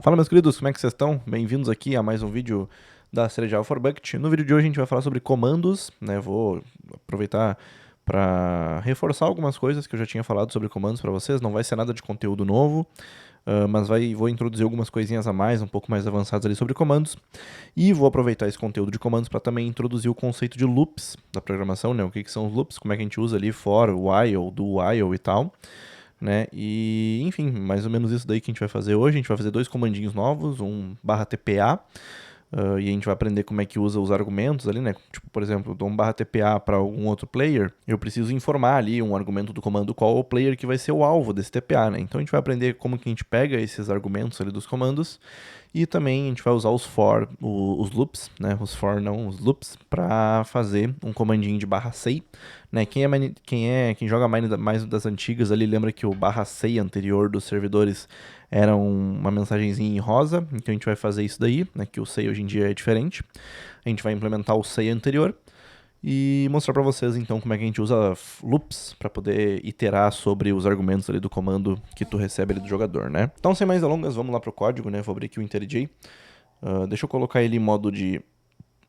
Fala, meus queridos, como é que vocês estão? Bem-vindos aqui a mais um vídeo da série Java for Bucket. No vídeo de hoje a gente vai falar sobre comandos, né? Vou aproveitar para reforçar algumas coisas que eu já tinha falado sobre comandos para vocês. Não vai ser nada de conteúdo novo, mas vou introduzir algumas coisinhas a mais, um pouco mais avançadas ali sobre comandos. E vou aproveitar esse conteúdo de comandos para também introduzir o conceito de loops da programação, né? O que são os loops, como é que a gente usa ali for, while, do while e tal, né? E, enfim, mais ou menos isso daí que a gente vai fazer hoje. A gente vai fazer dois comandinhos novos, um /tpa, e a gente vai aprender como é que usa os argumentos ali, né? Tipo, por exemplo, eu dou um /tpa para algum outro player, eu preciso informar ali um argumento do comando qual é o player que vai ser o alvo desse TPA, né? Então a gente vai aprender como que a gente pega esses argumentos ali dos comandos e também a gente vai usar os for, os loops, né? Os for não, os loops, para fazer um comandinho de /say, né? Quem joga mais das antigas ali lembra que o /say anterior dos servidores era uma mensagenzinha em rosa, então a gente vai fazer isso daí, né? Que o say hoje em dia é diferente. A gente vai implementar o say anterior e mostrar para vocês então como é que a gente usa loops para poder iterar sobre os argumentos ali do comando que tu recebe ali do jogador, né? Então, sem mais delongas, vamos lá pro código, né? Vou abrir aqui o IntelliJ. Deixa eu colocar ele em modo de...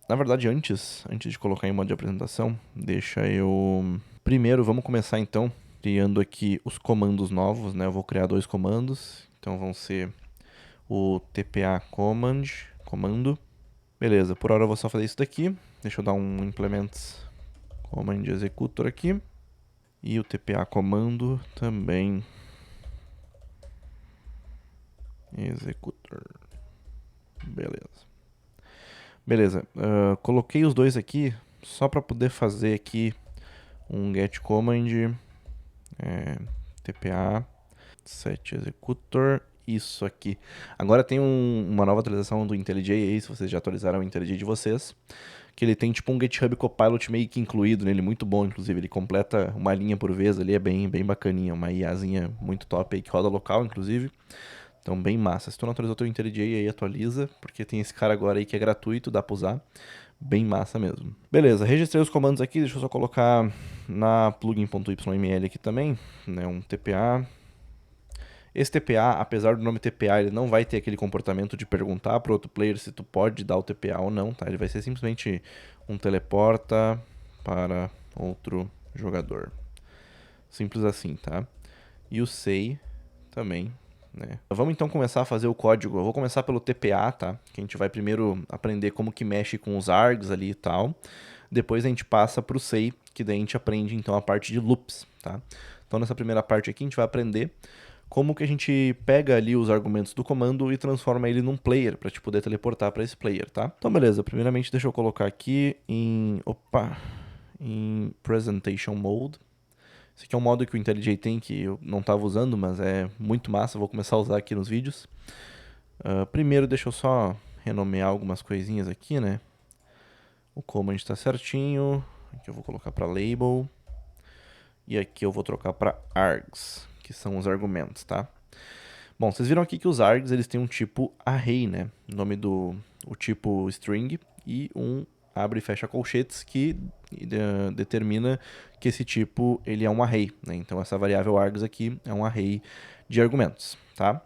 Na verdade, antes de colocar em modo de apresentação, deixa eu... Primeiro, vamos começar então criando aqui os comandos novos, né? Eu vou criar dois comandos, então vão ser o tpa comando. Beleza, por hora eu vou só fazer isso daqui. Deixa eu dar um implements command executor aqui. E o tpa comando também executor. Beleza, coloquei os dois aqui só para poder fazer aqui um get command tpa set executor, isso aqui. Agora tem uma nova atualização do IntelliJ aí, se vocês já atualizaram o IntelliJ de vocês, que ele tem tipo um GitHub Copilot meio que incluído nele, muito bom, inclusive. Ele completa uma linha por vez ali, é bem bacaninha, uma IAzinha muito top aí, que roda local, inclusive. Então, bem massa. Se tu não atualizou teu IntelliJ aí, atualiza, porque tem esse cara agora aí que é gratuito, dá pra usar. Bem massa mesmo. Beleza, registrei os comandos aqui, deixa eu só colocar na plugin.yml aqui também, né, um tpa. Esse TPA, apesar do nome TPA, ele não vai ter aquele comportamento de perguntar para outro player se tu pode dar o TPA ou não, tá? Ele vai ser simplesmente um teleporta para outro jogador. Simples assim, tá? E o say também, né? Vamos então começar a fazer o código. Eu vou começar pelo TPA, tá? Que a gente vai primeiro aprender como que mexe com os args ali e tal. Depois a gente passa para o say, que daí a gente aprende então a parte de loops, tá? Então nessa primeira parte aqui a gente vai aprender como que a gente pega ali os argumentos do comando e transforma ele num player, para te poder teleportar para esse player, tá? Então, beleza. Primeiramente, deixa eu colocar aqui em Presentation Mode. Esse aqui é um modo que o IntelliJ tem que eu não estava usando, mas é muito massa, vou começar a usar aqui nos vídeos. Primeiro, deixa eu só renomear algumas coisinhas aqui, né? O command está certinho. Aqui eu vou colocar para label. E aqui eu vou trocar para args, que são os argumentos, tá? Bom, vocês viram aqui que os args eles têm um tipo array, né? O nome o tipo string e um abre e fecha colchetes que determina que esse tipo ele é um array, né? Então essa variável args aqui é um array de argumentos, tá?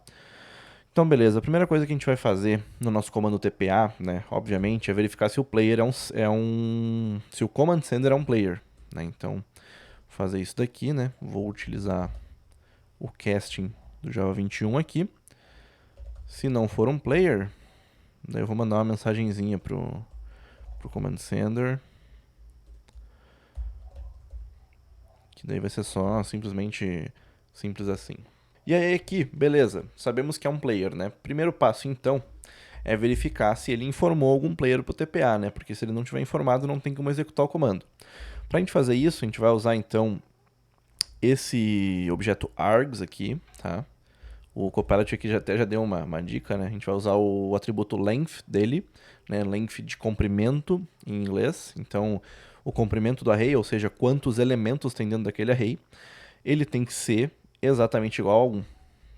Então beleza, a primeira coisa que a gente vai fazer no nosso comando tpa, né? Obviamente é verificar se o player se o command sender é um player, né? Então vou fazer isso daqui, né? Vou utilizar o casting do Java 21 aqui. Se não for um player, daí eu vou mandar uma mensagenzinha pro command sender, que daí vai ser só simplesmente simples assim. E aí aqui, beleza, sabemos que é um player, né? Primeiro passo então é verificar se ele informou algum player pro TPA, né? Porque se ele não tiver informado, não tem como executar o comando. Pra gente fazer isso, a gente vai usar então esse objeto args aqui, tá? O Copilot aqui já deu uma dica, né? A gente vai usar o atributo length dele, né? Length de comprimento em inglês. Então, o comprimento do array, ou seja, quantos elementos tem dentro daquele array, ele tem que ser exatamente igual a 1,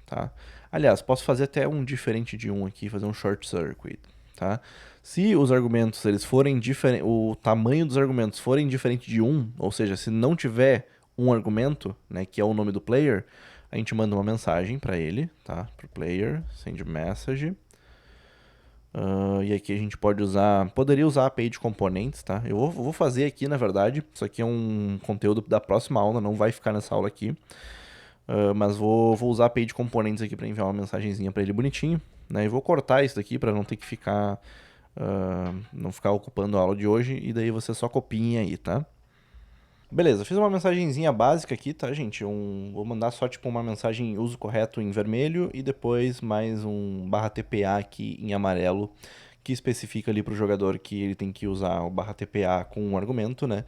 tá? Aliás, posso fazer até um diferente de 1 aqui, fazer um short circuit, tá? Se os argumentos eles forem diferentes, o tamanho dos argumentos forem diferente de 1, ou seja, se não tiver um argumento, né, que é o nome do player, a gente manda uma mensagem para ele, tá? Pro player, send message. E aqui a gente poderia usar a API de componentes, tá? Eu vou fazer aqui, na verdade, isso aqui é um conteúdo da próxima aula, não vai ficar nessa aula aqui. Mas vou usar a API de componentes aqui para enviar uma mensagenzinha para ele bonitinho, né? E vou cortar isso daqui para não ter que ficar, não ficar ocupando a aula de hoje, e daí você só copiem aí, tá? Beleza, fiz uma mensagenzinha básica aqui, tá, gente? Vou mandar só tipo uma mensagem uso correto em vermelho e depois mais um /tpa aqui em amarelo, que especifica ali pro jogador que ele tem que usar o /tpa com um argumento, né?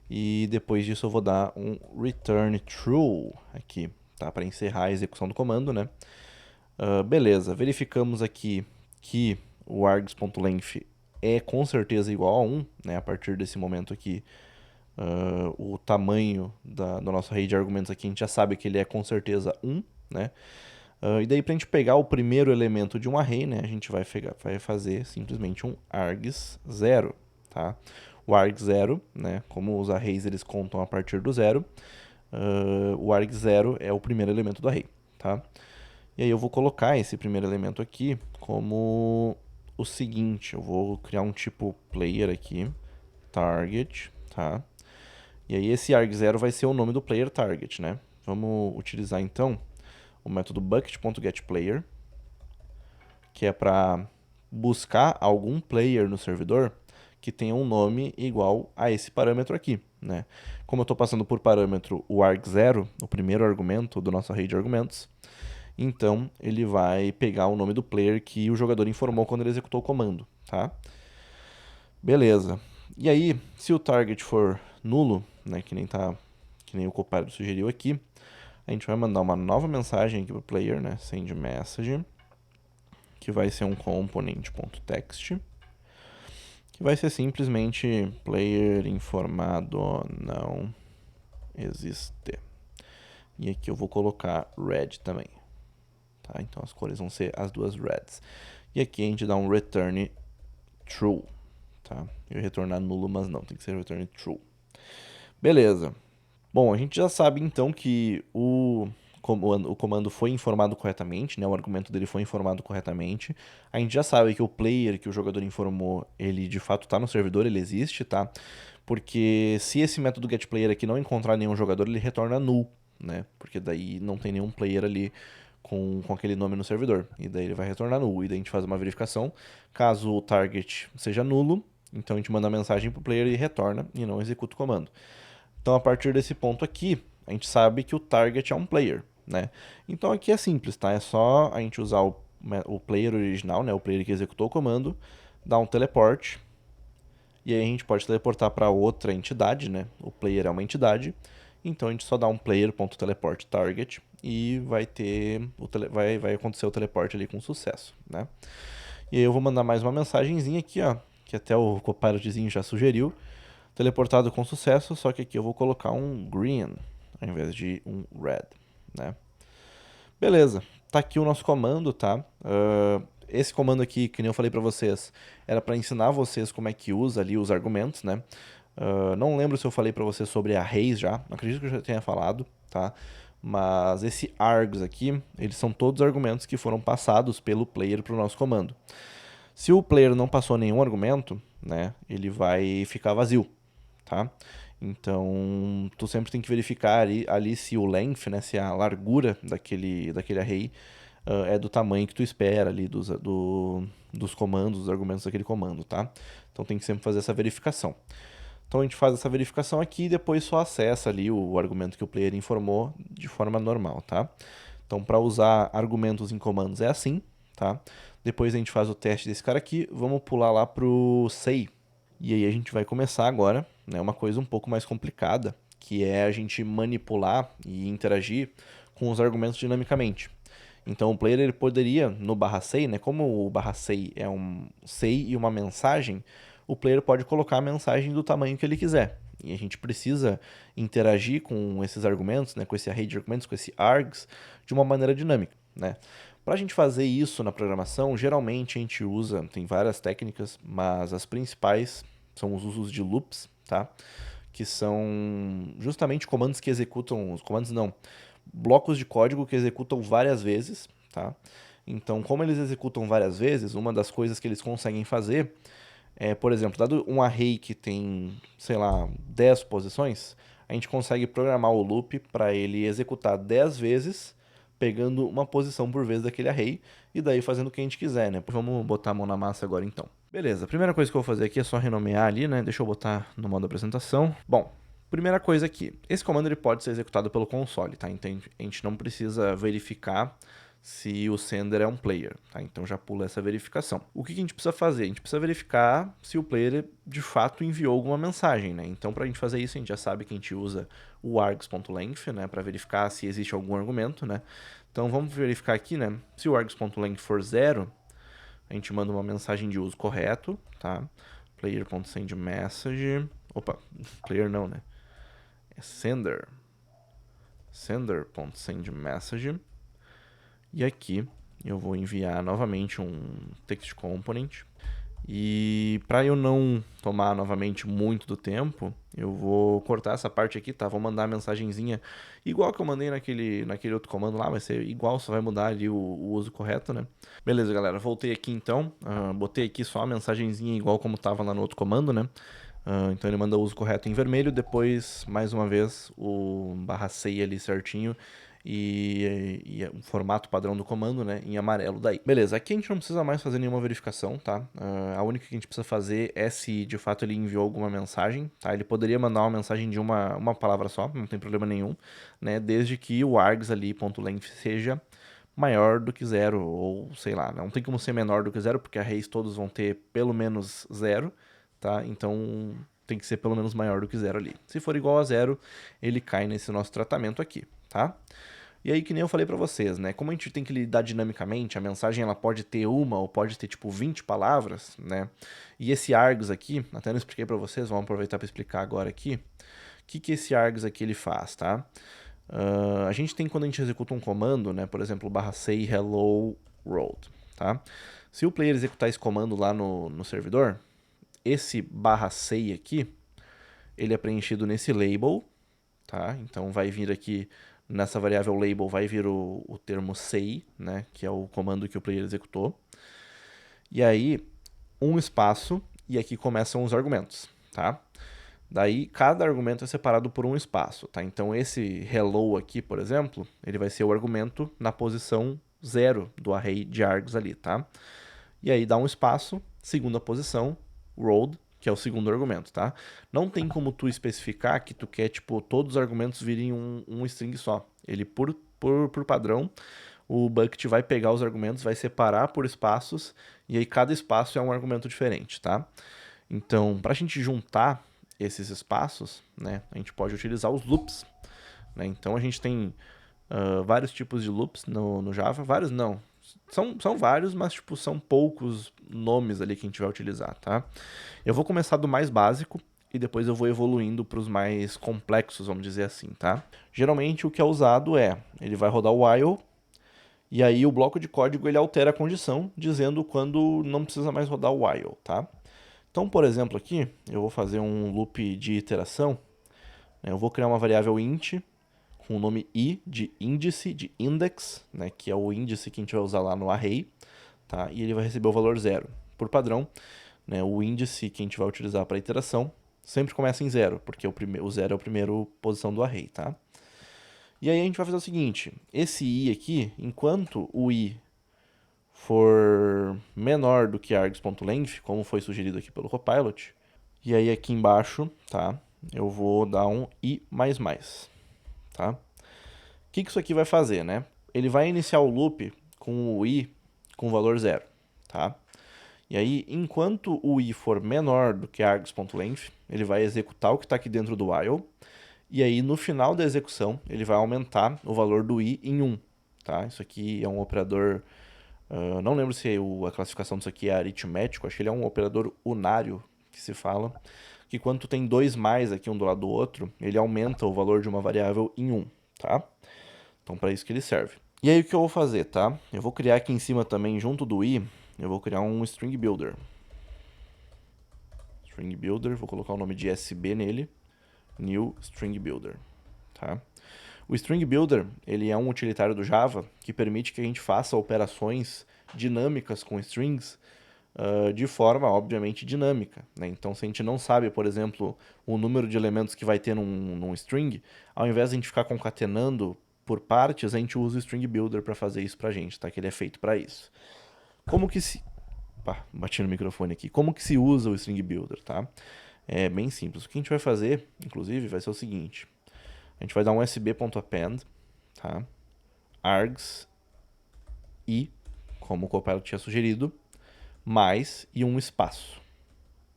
E depois disso eu vou dar um return true aqui, tá? Para encerrar a execução do comando, né? Beleza, verificamos aqui que o args.length é com certeza igual a 1, né? A partir desse momento aqui, o tamanho da nosso array de argumentos aqui, a gente já sabe que ele é com certeza 1, né? E daí para a gente pegar o primeiro elemento de um array, né, a gente vai fazer simplesmente um args0, tá? O args0, né, como os arrays eles contam a partir do zero, o args0 é o primeiro elemento do array, tá? E aí eu vou colocar esse primeiro elemento aqui como o seguinte, eu vou criar um tipo player aqui, target, tá? E aí esse arg0 vai ser o nome do player target, né? Vamos utilizar então o método bucket.getPlayer, que é para buscar algum player no servidor que tenha um nome igual a esse parâmetro aqui, né? Como eu estou passando por parâmetro o arg0, o primeiro argumento do nosso array de argumentos, então ele vai pegar o nome do player que o jogador informou quando ele executou o comando, tá? Beleza. E aí, se o target for nulo, né, que nem o Copilot sugeriu aqui, a gente vai mandar uma nova mensagem aqui para o player, né, send message, que vai ser um component.text, que vai ser simplesmente player informado não existe. E aqui eu vou colocar red também, tá? Então as cores vão ser as duas reds. E aqui a gente dá um return true, tá? Eu ia retornar nulo, mas não, tem que ser return true. Beleza. Bom, a gente já sabe então que o comando foi informado corretamente, né? O argumento dele foi informado corretamente. A gente já sabe que o player que o jogador informou, ele de fato está no servidor, ele existe, tá? Porque se esse método getPlayer aqui não encontrar nenhum jogador, ele retorna null, né? Porque daí não tem nenhum player ali com aquele nome no servidor. E daí ele vai retornar null. E daí a gente faz uma verificação. Caso o target seja nulo, então a gente manda a mensagem para o player e retorna e não executa o comando. Então, a partir desse ponto aqui, a gente sabe que o target é um player, né? Então, aqui é simples, tá? É só a gente usar o player original, né? O player que executou o comando, dar um teleport, e aí a gente pode teleportar para outra entidade, né? O player é uma entidade, então a gente só dá um player.teleport target e vai acontecer o teleporte ali com sucesso, né? E aí eu vou mandar mais uma mensagenzinha aqui, ó, que até o Copilotzinho já sugeriu. Teleportado com sucesso, só que aqui eu vou colocar um green ao invés de um red, né? Beleza, tá aqui o nosso comando, tá? Esse comando aqui, que nem eu falei pra vocês, era pra ensinar vocês como é que usa ali os argumentos, né? Não lembro se eu falei pra vocês sobre arrays já, acredito que eu já tenha falado, tá? Mas esse args aqui, eles são todos argumentos que foram passados pelo player pro nosso comando. Se o player não passou nenhum argumento, né, ele vai ficar vazio, tá? Então, tu sempre tem que verificar ali se o length, né, se a largura daquele array é do tamanho que tu espera ali dos comandos, dos argumentos daquele comando, tá? Então tem que sempre fazer essa verificação. Então a gente faz essa verificação aqui e depois só acessa ali o argumento que o player informou de forma normal, tá? Então para usar argumentos em comandos é assim, tá? Depois a gente faz o teste desse cara aqui, vamos pular lá pro say. E aí a gente vai começar agora, né, uma coisa um pouco mais complicada, que é a gente manipular e interagir com os argumentos dinamicamente. Então o player ele poderia, no /say, né, como o /say é um say e uma mensagem, o player pode colocar a mensagem do tamanho que ele quiser. E a gente precisa interagir com esses argumentos, né, com esse array de argumentos, com esse args, de uma maneira dinâmica, né? Para a gente fazer isso na programação, geralmente a gente usa, tem várias técnicas, mas as principais são os usos de loops, tá? Que são justamente comandos que executam, os comandos não, blocos de código que executam várias vezes, tá? Então, como eles executam várias vezes, uma das coisas que eles conseguem fazer é, por exemplo, dado um array que tem, sei lá, 10 posições, a gente consegue programar o loop para ele executar 10 vezes, pegando uma posição por vez daquele array, e daí fazendo o que a gente quiser, né? Vamos botar a mão na massa agora então. Beleza, a primeira coisa que eu vou fazer aqui é só renomear ali, né? Deixa eu botar no modo apresentação. Bom, primeira coisa aqui, esse comando ele pode ser executado pelo console, tá? Então a gente não precisa verificar se o sender é um player, tá? Então já pula essa verificação. O que a gente precisa fazer? A gente precisa verificar se o player de fato enviou alguma mensagem, né? Então para a gente fazer isso, a gente já sabe que a gente usa o args.length, né? Para verificar se existe algum argumento, né? Então vamos verificar aqui, né? Se o args.length for 0, a gente manda uma mensagem de uso correto, tá? Player.sendMessage. Opa, player não, né? É sender. Sender.sendMessage. E aqui eu vou enviar novamente um text component. E para eu não tomar novamente muito do tempo, eu vou cortar essa parte aqui, tá? Vou mandar a mensagenzinha igual que eu mandei naquele outro comando lá, vai ser igual, só vai mudar ali o uso correto, né? Beleza, galera, voltei aqui então, botei aqui só a mensagenzinha igual como estava lá no outro comando, né? Então ele manda o uso correto em vermelho, depois, mais uma vez, o /C ali certinho e o formato padrão do comando, né, em amarelo daí. Beleza, aqui a gente não precisa mais fazer nenhuma verificação, tá? A única que a gente precisa fazer é se de fato ele enviou alguma mensagem, tá? Ele poderia mandar uma mensagem de uma palavra só, não tem problema nenhum, né? Desde que o args ali, .length, seja maior do que zero, ou sei lá, não tem como ser menor do que zero, porque arrays todos vão ter pelo menos zero, tá? Então tem que ser pelo menos maior do que zero ali. Se for igual a zero, ele cai nesse nosso tratamento aqui, tá? E aí, que nem eu falei pra vocês, né? Como a gente tem que lidar dinamicamente, a mensagem ela pode ter uma ou pode ter tipo 20 palavras, né? E esse args aqui, até não expliquei pra vocês, vamos aproveitar pra explicar agora aqui. O que esse args aqui ele faz, tá? A gente tem quando a gente executa um comando, né? Por exemplo, /say hello world, tá? Se o player executar esse comando lá no servidor, esse /say aqui, ele é preenchido nesse label, tá? Então vai vir aqui nessa variável label vai vir o termo say, né, que é o comando que o player executou. E aí um espaço e aqui começam os argumentos, tá? Daí cada argumento é separado por um espaço, tá? Então esse hello aqui, por exemplo, ele vai ser o argumento na posição 0 do array de args ali, tá? E aí dá um espaço, segunda posição, road, que é o segundo argumento, tá? Não tem como tu especificar que tu quer, tipo, todos os argumentos virem um string só. Ele, por padrão, o bucket vai pegar os argumentos, vai separar por espaços, e aí cada espaço é um argumento diferente, tá? Então, para a gente juntar esses espaços, né, a gente pode utilizar os loops, né? Então a gente tem vários tipos de loops no Java, vários não, são vários, mas tipo, são poucos nomes ali que a gente vai utilizar, tá? Eu vou começar do mais básico e depois eu vou evoluindo para os mais complexos, vamos dizer assim, tá? Geralmente o que é usado é, ele vai rodar o while, e aí o bloco de código ele altera a condição, dizendo quando não precisa mais rodar o while, tá? Então, por exemplo, aqui, eu vou fazer um loop de iteração, né? Eu vou criar uma variável int, com o nome i de índice, de index, né, que é o índice que a gente vai usar lá no array, tá? E ele vai receber o valor 0. Por padrão, né, o índice que a gente vai utilizar para iteração sempre começa em 0, porque o 0 é a primeira posição do array, tá? E aí a gente vai fazer o seguinte, esse i aqui, enquanto o i for menor do que args.length, como foi sugerido aqui pelo Copilot, e aí aqui embaixo, tá, eu vou dar um i++, tá? O que isso aqui vai fazer, né? Ele vai iniciar o loop com o i com valor 0, tá? E aí, enquanto o i for menor do que args.length, ele vai executar o que está aqui dentro do while, e aí no final da execução, ele vai aumentar o valor do i em 1, tá? Isso aqui é um operador, não lembro se a classificação disso aqui é aritmético, acho que ele é um operador unário, que se fala, que quando tu tem dois mais aqui um do lado do outro, ele aumenta o valor de uma variável em 1, tá? Então, para isso que ele serve. E aí, o que eu vou fazer, tá? Eu vou criar aqui em cima também, junto do i, eu vou criar um string builder. String builder, vou colocar o nome de SB nele. New string builder, tá? O String Builder, ele é um utilitário do Java que permite que a gente faça operações dinâmicas com strings de forma, obviamente, dinâmica, né? Então, se a gente não sabe, por exemplo, o número de elementos que vai ter num string, ao invés de a gente ficar concatenando por partes, a gente usa o String Builder para fazer isso pra gente, tá? Que ele é feito para isso. Como que se... Pá, bati no microfone aqui. Como que se usa o String Builder, tá? É bem simples. O que a gente vai fazer, inclusive, vai ser o seguinte. A gente vai dar um sb.append, tá? args e, como o Copilot tinha sugerido, mais e um espaço,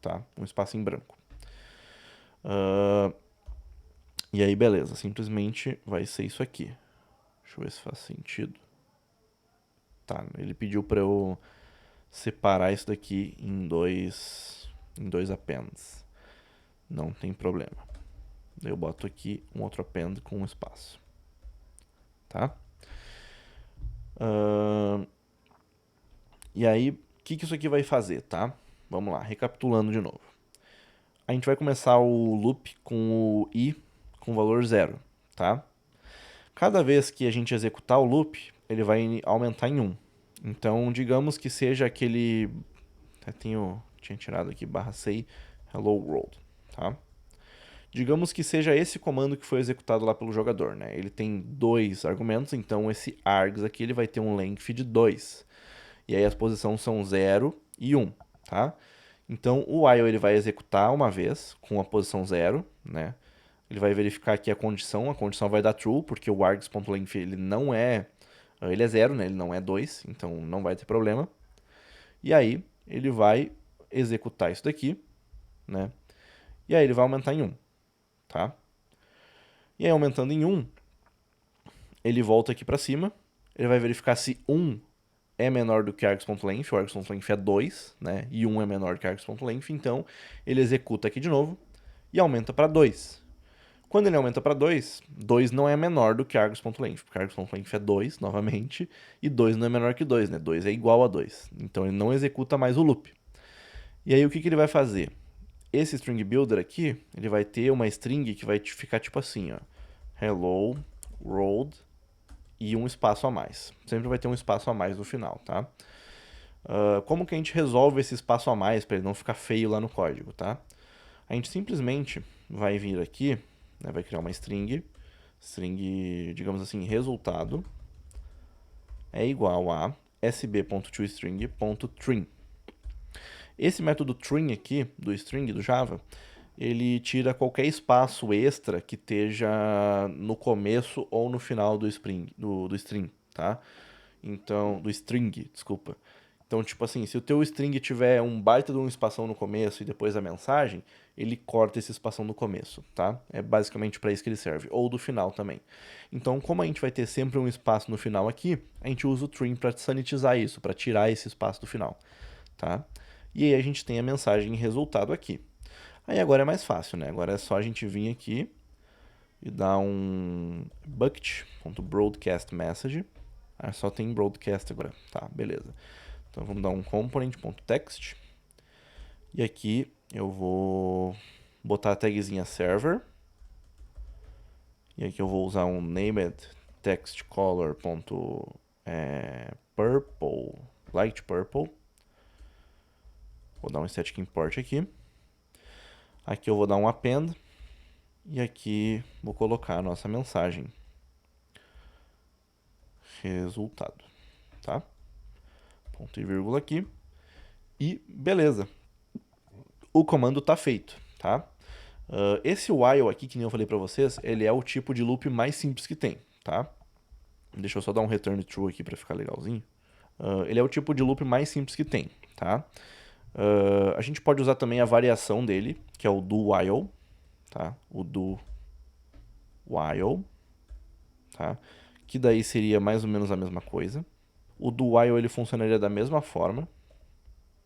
tá? Um espaço em branco. E aí, beleza. Simplesmente vai ser isso aqui. Deixa eu ver se faz sentido. Tá, ele pediu para eu separar isso daqui em dois appends. Não tem problema. Daí eu boto aqui um outro append com um espaço. Tá? E aí, o que isso aqui vai fazer, tá? Vamos lá, recapitulando de novo. A gente vai começar o loop com o i com valor 0, tá? Cada vez que a gente executar o loop, ele vai aumentar em 1. Então, digamos que seja aquele... tinha tirado aqui, /say hello world, tá? Digamos que seja esse comando que foi executado lá pelo jogador, né? Ele tem 2 argumentos, então esse args aqui ele vai ter um length de 2. E aí as posições são 0 e 1, tá? Então o while ele vai executar uma vez com a posição 0, né? Ele vai verificar aqui a condição vai dar true, porque o args.length ele não é... Ele é 0, né? Ele não é 2, então não vai ter problema. E aí ele vai executar isso daqui, né? E aí ele vai aumentar em 1, tá? E aí aumentando em 1, ele volta aqui para cima, ele vai verificar se 1 é menor do que args.length, o args.length é 2, né? E 1 é menor que args.length, então ele executa aqui de novo e aumenta para 2. Quando ele aumenta para 2, 2 não é menor do que args.length, porque args.length é 2, novamente, e 2 não é menor que 2, né? 2 é igual a 2. Então ele não executa mais o loop. E aí o que ele vai fazer? Esse string builder aqui, ele vai ter uma string que vai ficar tipo assim, ó. Hello, world, e um espaço a mais. Sempre vai ter um espaço a mais no final, tá? Como que a gente resolve esse espaço a mais para ele não ficar feio lá no código, tá? A gente simplesmente vai vir aqui, né, vai criar uma string, digamos assim, resultado, é igual a sb.toString.trim. Esse método trim aqui, do string, do Java, ele tira qualquer espaço extra que esteja no começo ou no final do string, tá? Então, do string, desculpa. Então, tipo assim, se o teu string tiver um baita de um espação no começo e depois a mensagem, ele corta esse espação no começo, tá? É basicamente para isso que ele serve, ou do final também. Então, como a gente vai ter sempre um espaço no final aqui, a gente usa o trim para sanitizar isso, para tirar esse espaço do final, tá? E aí a gente tem a mensagem resultado aqui. Aí agora é mais fácil, né? Agora é só a gente vir aqui e dar um bucket.broadcastMessage. Ah, só tem broadcast agora. Tá, beleza. Então vamos dar um component.text. E aqui eu vou botar a tagzinha server. E aqui eu vou usar um named text color.purple, light purple. Vou dar um static import aqui. Aqui eu vou dar um append. E aqui vou colocar a nossa mensagem. Resultado, tá? Ponto e vírgula aqui. E beleza. O comando tá feito, tá? Esse while aqui, que nem eu falei pra vocês, ele é o tipo de loop mais simples que tem, tá? Deixa eu só dar um return true aqui pra ficar legalzinho. Ele é o tipo de loop mais simples que tem, tá? A gente pode usar também a variação dele, que é o do while, tá? O do while, tá? Que daí seria mais ou menos a mesma coisa. O do while ele funcionaria da mesma forma,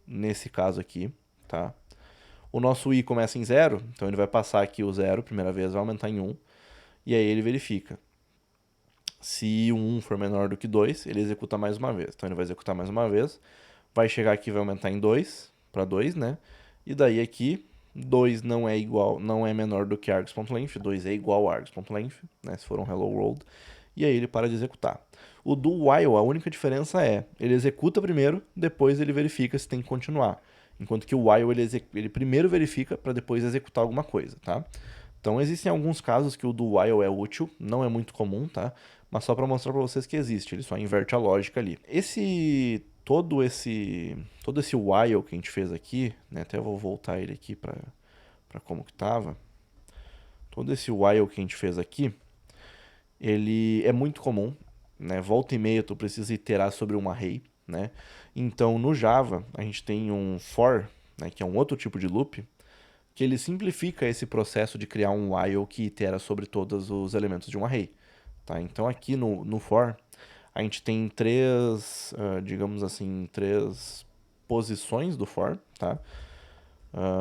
nesse caso aqui, tá? O nosso i começa em 0, então ele vai passar aqui o 0, primeira vez vai aumentar em 1, e aí ele verifica. Se o 1 for menor do que 2, ele executa mais uma vez. Então ele vai executar mais uma vez, vai chegar aqui e vai aumentar em 2, para 2, né? E daí aqui, 2 não é igual, não é menor do que args.length, 2 é igual a args.length, né, se for um hello world, e aí ele para de executar. O do while, a única diferença é, ele executa primeiro, depois ele verifica se tem que continuar. Enquanto que o while ele primeiro verifica para depois executar alguma coisa, tá? Então existem alguns casos que o do while é útil, não é muito comum, tá? Mas só para mostrar para vocês que existe, ele só inverte a lógica ali. Todo esse while que a gente fez aqui, né? Até vou voltar ele aqui para como que tava. Todo esse while que a gente fez aqui, ele é muito comum, né? Volta e meia tu precisa iterar sobre um array, né? Então no Java a gente tem um for, né, que é um outro tipo de loop, que ele simplifica esse processo de criar um while que itera sobre todos os elementos de um array. Tá? Então aqui no for, a gente tem digamos assim, três posições do for. Tá?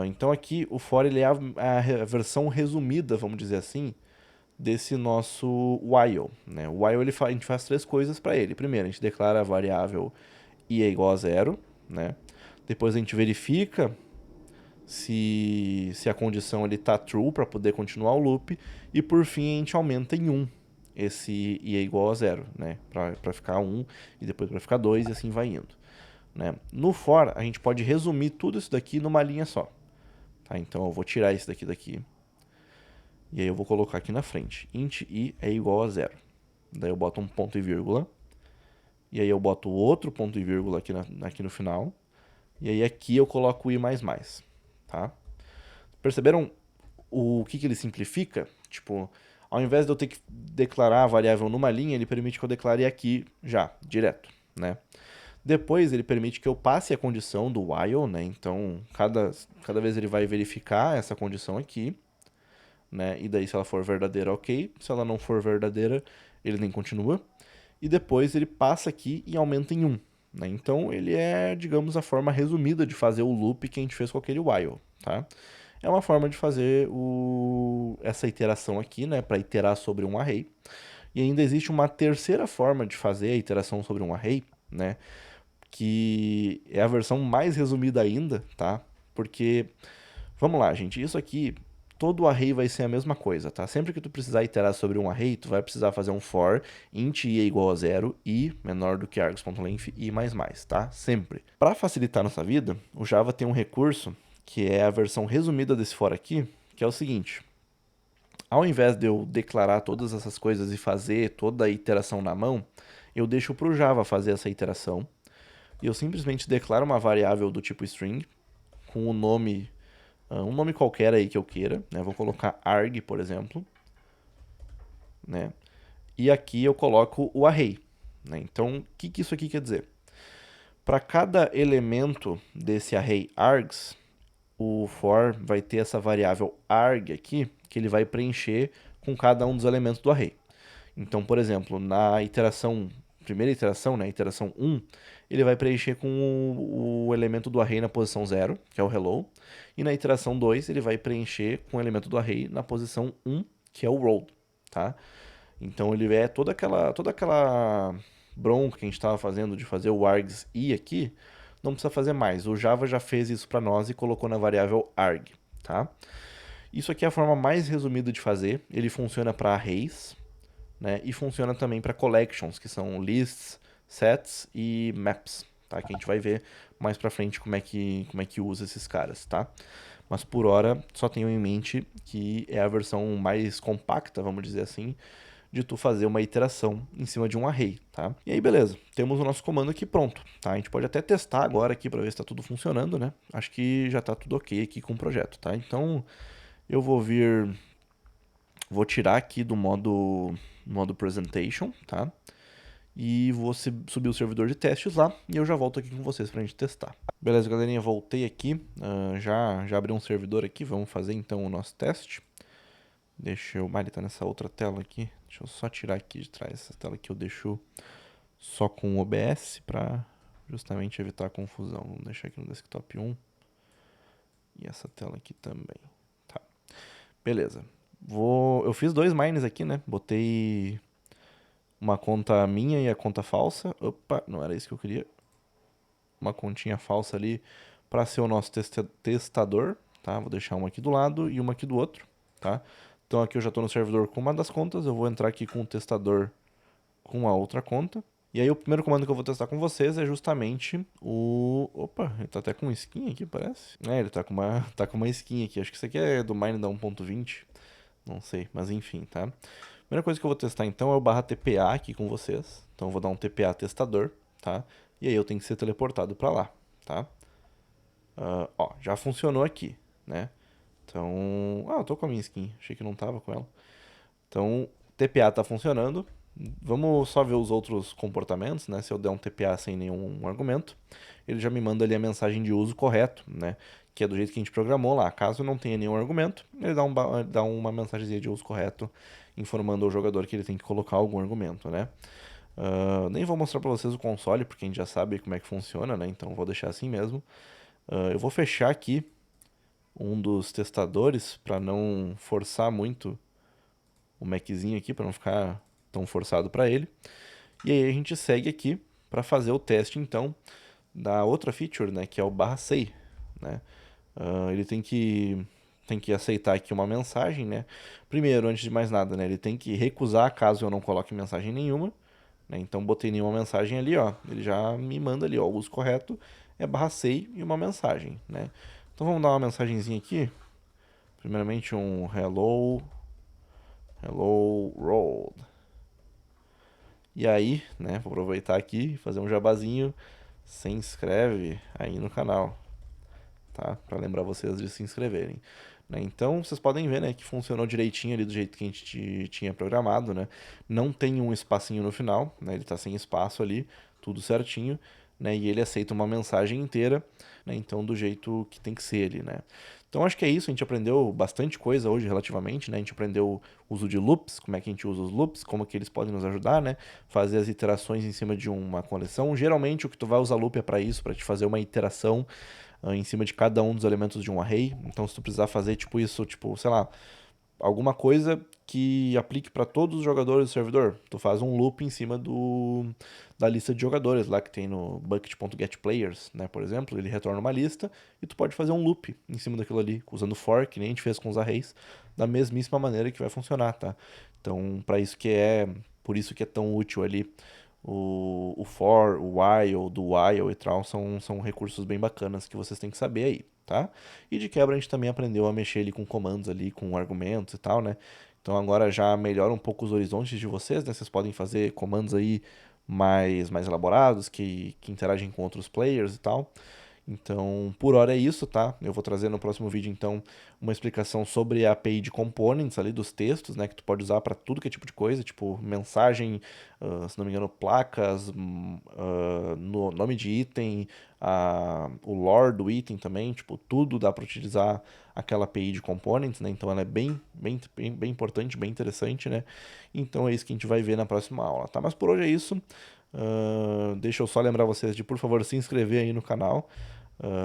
Então aqui o for ele é a versão resumida, vamos dizer assim, desse nosso while. Né? O while a gente faz três coisas para ele. Primeiro, a gente declara a variável i é igual a zero. Né? Depois a gente verifica se a condição está true para poder continuar o loop, e por fim a gente aumenta em 1 esse i é igual a zero, né, para ficar 1 e depois para ficar 2 e assim vai indo. Né. No for a gente pode resumir tudo isso daqui numa linha só. Tá? Então eu vou tirar esse daqui e aí eu vou colocar aqui na frente, int i é igual a zero. Daí eu boto um ponto e vírgula, e aí eu boto outro ponto e vírgula aqui no final, e aí aqui eu coloco o i mais mais. Tá? Perceberam o que ele simplifica? Tipo, ao invés de eu ter que declarar a variável numa linha, ele permite que eu declare aqui já, direto, né? Depois ele permite que eu passe a condição do while, né? Então, cada vez ele vai verificar essa condição aqui, né? E daí se ela for verdadeira, ok. Se ela não for verdadeira, ele nem continua. E depois ele passa aqui e aumenta em 1. Né? Então ele é, digamos, a forma resumida de fazer o loop que a gente fez com aquele while, tá? É uma forma de fazer essa iteração aqui, né, para iterar sobre um array. E ainda existe uma terceira forma de fazer a iteração sobre um array, né, que é a versão mais resumida ainda, tá? Porque, vamos lá, gente, isso aqui, todo array vai ser a mesma coisa, tá? Sempre que tu precisar iterar sobre um array, tu vai precisar fazer um for, int i é igual a zero, i menor do que args.length, i mais mais, tá? Sempre. Para facilitar nossa vida, o Java tem um recurso que é a versão resumida desse for aqui, que é o seguinte: ao invés de eu declarar todas essas coisas e fazer toda a iteração na mão, eu deixo para o Java fazer essa iteração, e eu simplesmente declaro uma variável do tipo string, com o nome, um nome qualquer aí que eu queira, né? Vou colocar arg, por exemplo, né? E aqui eu coloco o array, né? Então, o que isso aqui quer dizer? Para cada elemento desse array args, o for vai ter essa variável arg aqui, que ele vai preencher com cada um dos elementos do array. Então, por exemplo, na primeira iteração, né, iteração 1, ele vai preencher com o elemento do array na posição 0, que é o hello, e na iteração 2 ele vai preencher com o elemento do array na posição 1, que é o roll, tá? Então ele é toda aquela bronca que a gente estava fazendo de fazer o args i aqui, não precisa fazer mais. O Java já fez isso para nós e colocou na variável arg, tá? Isso aqui é a forma mais resumida de fazer. Ele funciona para arrays, né? E funciona também para collections, que são lists, sets e maps, tá? Que a gente vai ver mais para frente como é que usa esses caras, tá? Mas por hora, só tenham em mente que é a versão mais compacta, vamos dizer assim, de tu fazer uma iteração em cima de um array, tá? E aí, beleza, temos o nosso comando aqui pronto, tá? A gente pode até testar agora aqui para ver se está tudo funcionando, né? Acho que já está tudo ok aqui com o projeto, tá? Então, eu vou tirar aqui do modo presentation, tá? E vou subir o servidor de testes lá e eu já volto aqui com vocês pra gente testar. Beleza, galerinha, voltei aqui, já abri um servidor aqui, vamos fazer então o nosso teste. Ele tá nessa outra tela aqui. Deixa eu só tirar aqui de trás essa tela que eu deixo só com o OBS para justamente evitar a confusão. Vamos deixar aqui no desktop 1 e essa tela aqui também. Tá. Beleza. Eu fiz 2 mines aqui, né? Botei uma conta minha e a conta falsa. Opa, não era isso que eu queria. Uma continha falsa ali para ser o nosso testador, tá? Vou deixar uma aqui do lado e uma aqui do outro, tá? Então aqui eu já estou no servidor com uma das contas, eu vou entrar aqui com o testador com a outra conta. E aí o primeiro comando que eu vou testar com vocês é justamente o... Opa, ele tá até com skin aqui, parece. É, ele tá com uma skin aqui. Acho que isso aqui é do Mine da 1.20. Não sei, mas enfim, tá? Primeira coisa que eu vou testar então é o /TPA aqui com vocês. Então eu vou dar um TPA testador, tá? E aí eu tenho que ser teleportado pra lá, tá? Ó, já funcionou aqui, né? Então... Ah, eu tô com a minha skin. Achei que não tava com ela. Então, TPA tá funcionando. Vamos só ver os outros comportamentos, né? Se eu der um TPA sem nenhum argumento, ele já me manda ali a mensagem de uso correto, né? Que é do jeito que a gente programou lá. Caso não tenha nenhum argumento, ele dá uma mensagem de uso correto, informando ao jogador que ele tem que colocar algum argumento, né? Nem vou mostrar para vocês o console, porque a gente já sabe como é que funciona, né? Então vou deixar assim mesmo. Eu vou fechar aqui um dos testadores para não forçar muito o Maczinho aqui, para não ficar tão forçado para ele. E aí a gente segue aqui para fazer o teste então da outra feature, né, que é o /say, né? Ele tem que aceitar aqui uma mensagem, né? Primeiro, antes de mais nada, né, ele tem que recusar caso eu não coloque mensagem nenhuma, né? Então botei nenhuma mensagem ali, ó, ele já me manda ali, ó, o uso correto é /say e uma mensagem, né? Então vamos dar uma mensagenzinha aqui. Primeiramente um hello world. E aí, né, vou aproveitar aqui e fazer um jabazinho. Se inscreve aí no canal, tá? Pra lembrar vocês de se inscreverem. Né? Então, vocês podem ver, né, que funcionou direitinho ali do jeito que a gente tinha programado, né? Não tem um espacinho no final, né? Ele tá sem espaço ali, tudo certinho, né? E ele aceita uma mensagem inteira, né? Então, do jeito que tem que ser ali, né? Então, acho que é isso. A gente aprendeu bastante coisa hoje, relativamente, né? A gente aprendeu o uso de loops, como é que a gente usa os loops, como que eles podem nos ajudar, né? Fazer as iterações em cima de uma coleção. Geralmente, o que tu vai usar loop é para isso, para te fazer uma iteração em cima de cada um dos elementos de um array. Então, se tu precisar fazer tipo isso, tipo, sei lá, alguma coisa que aplique para todos os jogadores do servidor, tu faz um loop em cima da lista de jogadores lá que tem no bucket.getPlayers, né, por exemplo, ele retorna uma lista e tu pode fazer um loop em cima daquilo ali, usando for, que nem a gente fez com os arrays, da mesmíssima maneira que vai funcionar, tá? Então, por isso que é tão útil ali o for, o while, do while e tal, são recursos bem bacanas que vocês têm que saber aí, tá? E de quebra a gente também aprendeu a mexer ali com comandos ali, com argumentos e tal, né? Então agora já melhora um pouco os horizontes de vocês, né? Vocês podem fazer comandos aí mais elaborados, que interagem com outros players e tal. Então, por hora é isso, tá? Eu vou trazer no próximo vídeo, então, uma explicação sobre a API de components ali dos textos, né? Que tu pode usar para tudo que é tipo de coisa, tipo mensagem, se não me engano, placas, no nome de item, o lore do item também, tipo, tudo dá para utilizar aquela API de components, né? Então ela é bem importante, bem interessante, né? Então é isso que a gente vai ver na próxima aula, tá? Mas por hoje é isso. Deixa eu só lembrar vocês de, por favor, se inscrever aí no canal.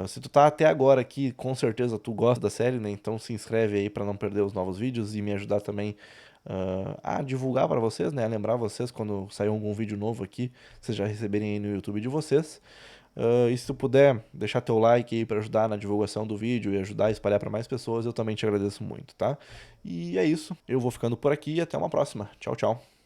Se tu tá até agora aqui, com certeza tu gosta da série, né? Então se inscreve aí para não perder os novos vídeos e me ajudar também a divulgar para vocês, né? A lembrar vocês quando sair algum vídeo novo aqui, vocês já receberem aí no YouTube de vocês. E se tu puder deixar teu like aí para ajudar na divulgação do vídeo e ajudar a espalhar para mais pessoas, eu também te agradeço muito, tá? E é isso. Eu vou ficando por aqui e até uma próxima. Tchau, tchau.